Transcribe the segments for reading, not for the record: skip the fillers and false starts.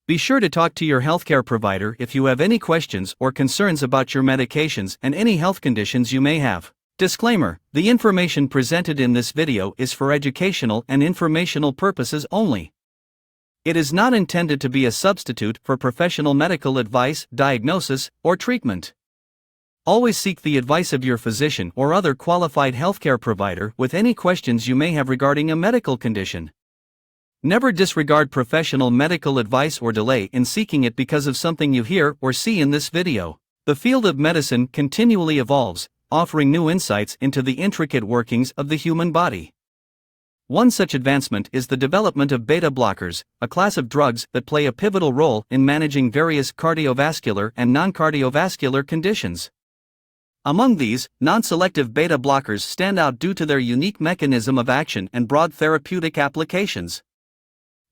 Be sure to talk to your healthcare provider if you have any questions or concerns about your medications and any health conditions you may have. Disclaimer: the information presented in this video is for educational and informational purposes only. It is not intended to be a substitute for professional medical advice, diagnosis, or treatment. Always seek the advice of your physician or other qualified healthcare provider with any questions you may have regarding a medical condition. Never disregard professional medical advice or delay in seeking it because of something you hear or see in this video. The field of medicine continually evolves, offering new insights into the intricate workings of the human body. One such advancement is the development of beta blockers, a class of drugs that play a pivotal role in managing various cardiovascular and non-cardiovascular conditions. Among these, non-selective beta blockers stand out due to their unique mechanism of action and broad therapeutic applications.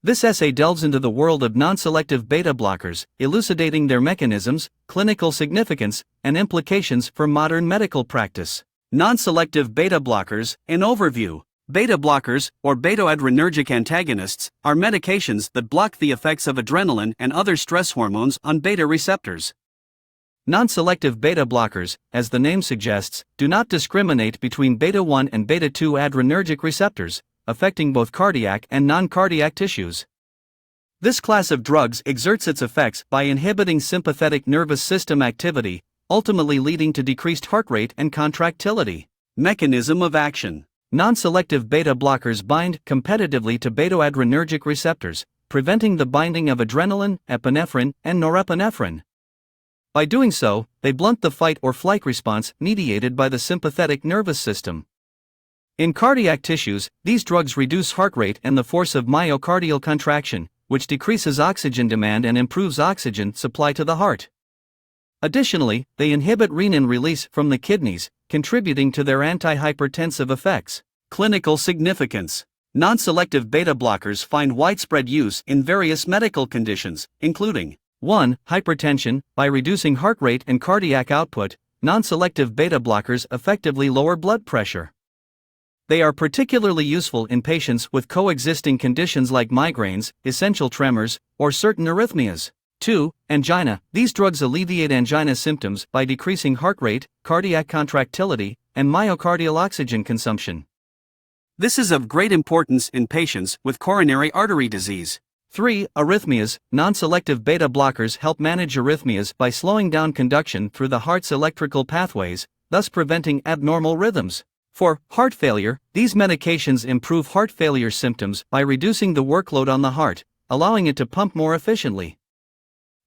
This essay delves into the world of non-selective beta blockers, elucidating their mechanisms, clinical significance, and implications for modern medical practice. Non-selective beta blockers. An overview. Beta blockers, or beta-adrenergic antagonists, are medications that block the effects of adrenaline and other stress hormones on beta receptors. Non-selective beta blockers, as the name suggests, do not discriminate between beta-1 and beta-2 adrenergic receptors, affecting both cardiac and non-cardiac tissues. This class of drugs exerts its effects by inhibiting sympathetic nervous system activity, ultimately leading to decreased heart rate and contractility. Mechanism of action. Non-selective beta blockers bind competitively to beta-adrenergic receptors, preventing the binding of adrenaline, epinephrine, and norepinephrine. By doing so, they blunt the fight or flight response mediated by the sympathetic nervous system. In cardiac tissues, these drugs reduce heart rate and the force of myocardial contraction, which decreases oxygen demand and improves oxygen supply to the heart. Additionally, they inhibit renin release from the kidneys, contributing to their antihypertensive effects. Clinical significance. Non-selective beta blockers find widespread use in various medical conditions, including 1. Hypertension. By reducing heart rate and cardiac output, non-selective beta blockers effectively lower blood pressure. They are particularly useful in patients with coexisting conditions like migraines, essential tremors, or certain arrhythmias. 2. Angina. These drugs alleviate angina symptoms by decreasing heart rate, cardiac contractility, and myocardial oxygen consumption. This is of great importance in patients with coronary artery disease. 3. Arrhythmias. Non-selective beta blockers help manage arrhythmias by slowing down conduction through the heart's electrical pathways, thus preventing abnormal rhythms. 4. Heart failure. These medications improve heart failure symptoms by reducing the workload on the heart, allowing it to pump more efficiently.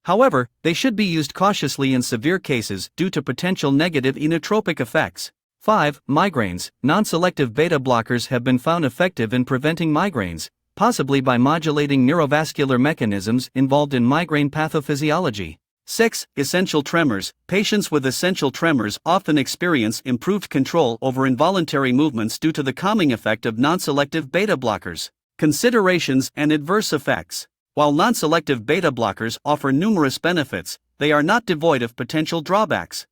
However, they should be used cautiously in severe cases due to potential negative inotropic effects. 5. Migraines. Non-selective beta blockers have been found effective in preventing migraines, possibly by modulating neurovascular mechanisms involved in migraine pathophysiology. 6. Essential tremors. Patients with essential tremors often experience improved control over involuntary movements due to the calming effect of non-selective beta blockers. Considerations and adverse effects. While non-selective beta blockers offer numerous benefits, they are not devoid of potential drawbacks.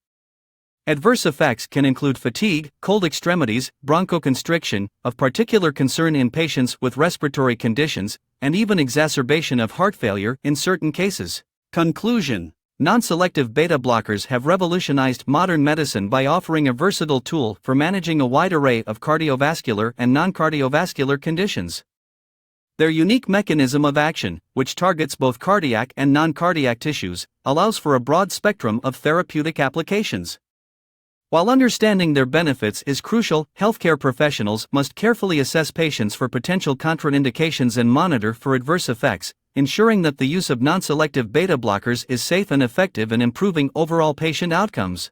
Adverse effects can include fatigue, cold extremities, bronchoconstriction, of particular concern in patients with respiratory conditions, and even exacerbation of heart failure in certain cases. Conclusion. Non-selective beta blockers have revolutionized modern medicine by offering a versatile tool for managing a wide array of cardiovascular and non-cardiovascular conditions. Their unique mechanism of action, which targets both cardiac and non-cardiac tissues, allows for a broad spectrum of therapeutic applications. While understanding their benefits is crucial, healthcare professionals must carefully assess patients for potential contraindications and monitor for adverse effects, ensuring that the use of non-selective beta blockers is safe and effective in improving overall patient outcomes.